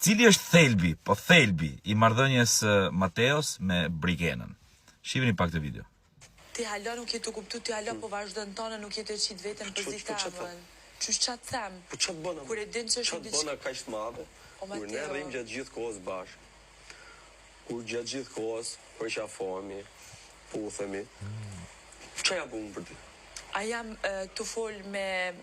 Cili është thelbi i marrëdhënies Mateos me Brikenën? Shihni pak të video. Ti hala nuk je të kuptu, ti hala po vazhdon tonë, nuk je të qit veten për zikamën. Qysh çat them? Po çat bëna? Kur e din që është diçka. Çat bëna kaq të madhe. Kur ne rrim gjatë gjithë kohës bashkë. Kur gjatë gjithë kohës përqafohemi, puthemi. Çfarë jam unë për ty? A jam të fol me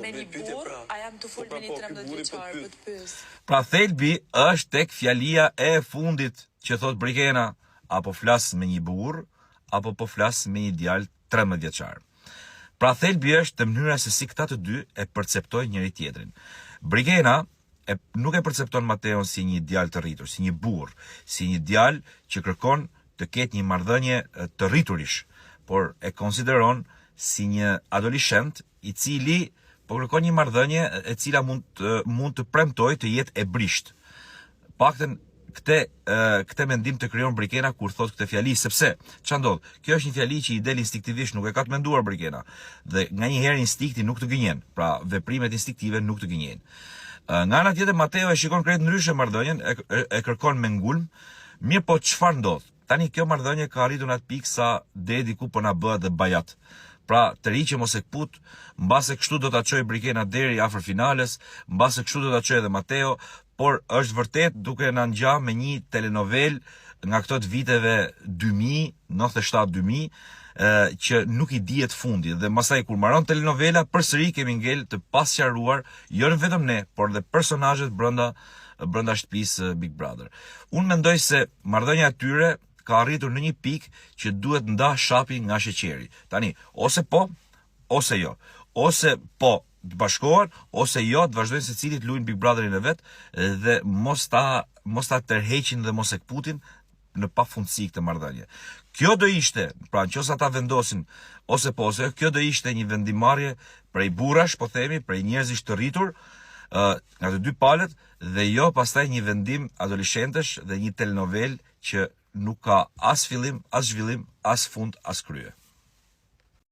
një burr, a jam të fol me një 13 vjeçar, po të pyes. Pra thelbi është tek fjalia e fundit që thot Brikena, apo flas me një burr, apo po flas me një djalë 13 vjeçar. Pra thelbi është të mënyra se si këta të dy e perceptojnë njëri tjetrin. Brikena nuk e percepton Mateon si një djalë të rritur, si një burr, si një djalë që kërkon të ketë një marrëdhënie të rriturish, por e konsideron si një adoleshent i cili po kërkon një marrëdhënie e cila mund të premtojë të jetë e brisht. Paktën këtë mendim të krijon Brikena kur thot këtë fjali, sepse ç'a ndodh? Kjo është një fjali që i del instinktivisht, nuk e ka të menduar Brikena. Dhe nganjëherë instinkti nuk të gënjen, pra veprimet instinktive nuk të gënjejnë. Nga ana tjetër Mateo e shikon krejt ndryshe marrëdhënien, e kërkon me ngulm. Mirë, po çfarë ndodh? Tani kjo marrëdhënie ka arritur në atë pikë sa deri diku po na bëhet dhe bajat. Pra, të riqe mos e kput, mbase kështu do ta çojë Brikena deri afër finales, mbase kështu do ta çojë edhe Mateo, por është vërtet duke na ngja me një telenovel nga këto të viteve 2000, 97-2000, që nuk i dihet fundi. Dhe masaj kur mbaron telenovela, përsëri kemi ngel të pasqaruar jo vetëm ne, por dhe personazhet brenda shtëpisë Big Brother. Unë mendoj se marrëdhënia e tyre ka arritur në një pikë që duhet nda shapi nga sheqeri. Tani, ose po, ose jo. Ose po të bashkohen, ose jo të vazhdojnë secili të luajnë Big Brotherin e vet dhe mos ta tërheqin dhe mos e kputin në pafundësi këtë marrëdhënie. Kjo do ishte, pra nëse ata vendosin ose po ose, kjo do ishte një vendimarrje prej burrash, po themi, prej njerëzish të rritur, nga të dy palët, dhe jo pastaj një vendim adoleshentesh dhe një telenovel që nuk ka as fillim, as zhvillim, as fund, as krye.